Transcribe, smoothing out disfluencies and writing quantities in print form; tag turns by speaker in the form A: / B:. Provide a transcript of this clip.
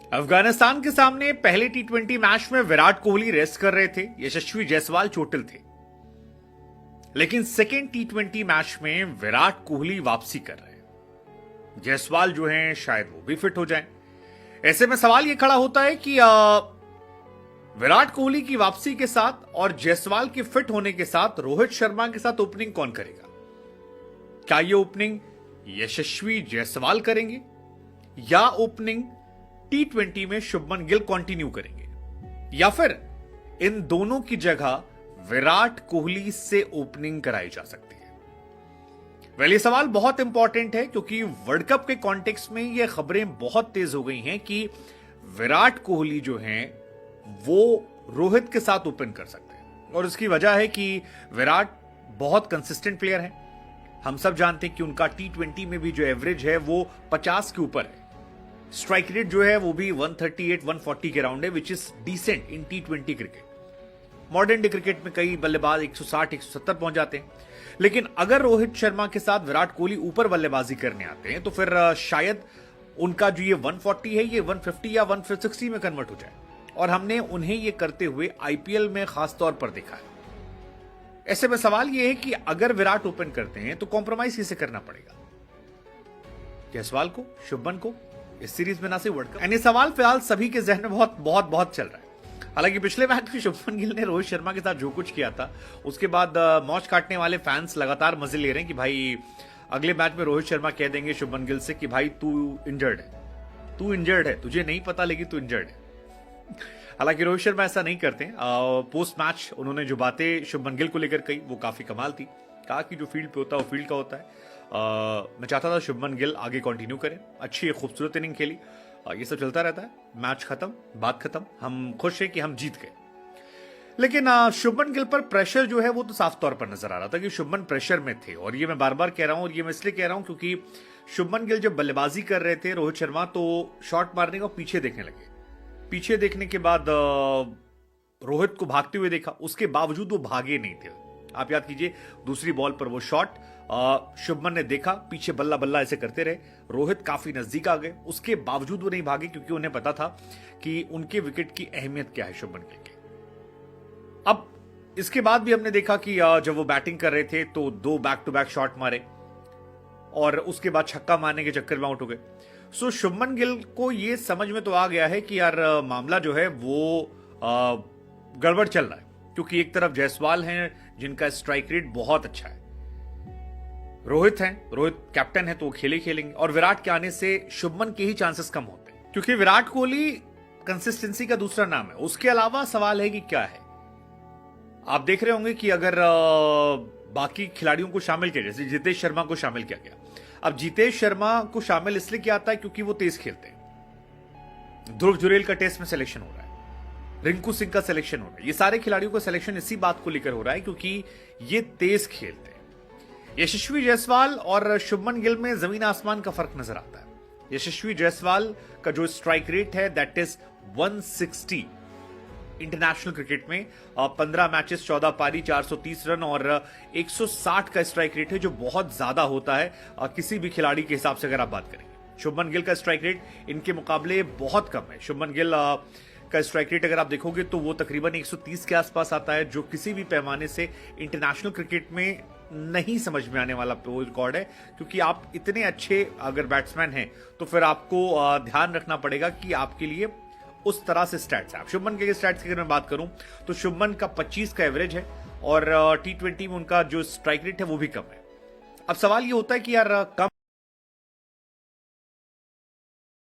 A: अफगानिस्तान के सामने पहले टी20 मैच में विराट कोहली रेस्ट कर रहे थे, यशस्वी जायसवाल चोटिल थे। लेकिन सेकेंड टी20 मैच में विराट कोहली वापसी कर रहे हैं। जायसवाल जो हैं शायद वो भी फिट हो जाएं। ऐसे में सवाल ये खड़ा होता है कि विराट कोहली की वापसी के साथ और जायसवाल के फिट होने के साथ रोहित शर्मा के साथ ओपनिंग कौन करेगा? क्या ये ओपनिंग यशस्वी जायसवाल करेंगे या ओपनिंग टी20 में शुभमन गिल कंटिन्यू करेंगे, या फिर इन दोनों की जगह विराट कोहली से ओपनिंग कराई जा सकती है? ये सवाल बहुत इंपॉर्टेंट है क्योंकि वर्ल्ड कप के कॉन्टेक्स्ट में ये खबरें बहुत तेज हो गई हैं कि विराट कोहली जो हैं वो रोहित के साथ ओपन कर सकते हैं। और उसकी वजह है कि विराट बहुत कंसिस्टेंट प्लेयर है। हम सब जानते हैं कि उनका टी20 में भी जो एवरेज है वो 50 के ऊपर है। स्ट्राइक रेट जो है वो भी 138-140 के राउंड है, विच इज डिसेंट इन टी20 क्रिकेट। मॉडर्न डे क्रिकेट में कई बल्लेबाज 160-170 पहुंच जाते हैं। लेकिन अगर रोहित शर्मा के साथ विराट कोहली ऊपर बल्लेबाजी करने आते हैं तो फिर शायद उनका जो ये 140 है ये 150 या 160 में कन्वर्ट हो जाए। और हमने उन्हें ये करते हुए आईपीएल में खास तौर पर देखा है। ऐसे में सवाल ये है कि अगर विराट ओपन करते हैं तो कॉम्प्रोमाइज किसे करना पड़ेगा? जायसवाल को, शुभमन को? इस सीरीज में ना सिर्फ वर्ल्ड कप, यानी सवाल फिलहाल सभी के जहन में बहुत बहुत बहुत चल रहा है। हालांकि पिछले मैच में शुभमन गिल ने रोहित शर्मा के साथ जो कुछ किया था उसके बाद मौज काटने वाले फैंस लगातार मजे ले रहे हैं कि भाई अगले मैच में रोहित शर्मा कह देंगे शुभमन गिल से कि भाई तू इंजर्ड है, तुझे नहीं पता लेकिन तू इंजर्ड है। हालांकि रोहित शर्मा ऐसा नहीं करते। पोस्ट मैच उन्होंने जो बातें शुभमन गिल को लेकर कही वो काफी कमाल थी। कहा कि जो फील्ड पे होता है वो फील्ड का होता है। मैं चाहता था शुभमन गिल आगे कंटिन्यू करें, अच्छी खूबसूरत इनिंग खेली। ये सब चलता रहता है, मैच खत्म, बात खत्म, हम खुश हैं कि हम जीत गए। लेकिन शुभमन गिल पर प्रेशर जो है वो तो साफ तौर पर नजर आ रहा था कि शुभमन प्रेशर में थे। और ये मैं बार बार कह रहा हूं, और ये मैं इसलिए कह रहा हूं क्योंकि शुभमन गिल जब बल्लेबाजी कर रहे थे रोहित शर्मा तो शॉट मारने का पीछे देखने लगे। पीछे देखने के बाद रोहित को भागते हुए देखा, उसके बावजूद वो भागे नहीं थे। आप याद कीजिए दूसरी बॉल पर वो शॉट शुभमन ने देखा, पीछे बल्ला बल्ला ऐसे करते रहे, रोहित काफी नजदीक आ गए, उसके बावजूद वो नहीं भागे क्योंकि उन्हें पता था कि उनके विकेट की अहमियत क्या है शुभमन गिल की। अब इसके बाद भी हमने देखा कि जब वो बैटिंग कर रहे थे तो 2 बैक टू बैक शॉट मारे और उसके बाद छक्का मारने के चक्कर में आउट हो गए। सो शुभमन गिल को ये समझ में तो आ गया है कि यार मामला जो है वो गड़बड़ चल रहा है, क्योंकि एक तरफ जायसवाल हैं जिनका स्ट्राइक रेट बहुत अच्छा है, रोहित कैप्टन है तो वो खेलेंगे, और विराट के आने से शुभमन के ही चांसेस कम होते हैं क्योंकि विराट कोहली कंसिस्टेंसी का दूसरा नाम है। उसके अलावा सवाल है कि क्या है। आप देख रहे होंगे कि अगर बाकी खिलाड़ियों को शामिल किया, जैसे जितेश शर्मा को शामिल किया गया। अब जितेश शर्मा को शामिल इसलिए किया आता है क्योंकि वो तेज खेलते हैं। ध्रुव जुरेल का टेस्ट में सिलेक्शन हो रहा है, रिंकू सिंह का सिलेक्शन हो रहा है। ये सारे खिलाड़ियों का सिलेक्शन इसी बात को लेकर हो रहा है क्योंकि ये तेज खेलते हैं। यशस्वी जायसवाल और शुभमन गिल में जमीन आसमान का फर्क नजर आता है। यशस्वी जायसवाल का जो स्ट्राइक रेट है दैट इज 160 इंटरनेशनल क्रिकेट में, 15 मैचेस, 14 पारी, 430 रन और 160 का स्ट्राइक रेट है, जो बहुत ज्यादा होता है किसी भी खिलाड़ी के हिसाब से अगर आप बात करेंगे। शुभमन गिल का स्ट्राइक रेट इनके मुकाबले बहुत कम है। शुभमन गिल का स्ट्राइक रेट अगर आप देखोगे तो वो तकरीबन 130 के आसपास आता है, जो किसी भी पैमाने से इंटरनेशनल क्रिकेट में नहीं समझ में आने वाला रिकॉर्ड है। क्योंकि आप इतने अच्छे अगर बैट्समैन हैं तो फिर आपको ध्यान रखना पड़ेगा कि आपके लिए उस तरह से स्टैट्स है। शुभमन के स्टैट्स की अगर मैं बात करूं तो शुभमन का 25 का एवरेज है और टी20 में उनका जो स्ट्राइक रेट है वो भी कम है। अब सवाल ये होता है कि यार कम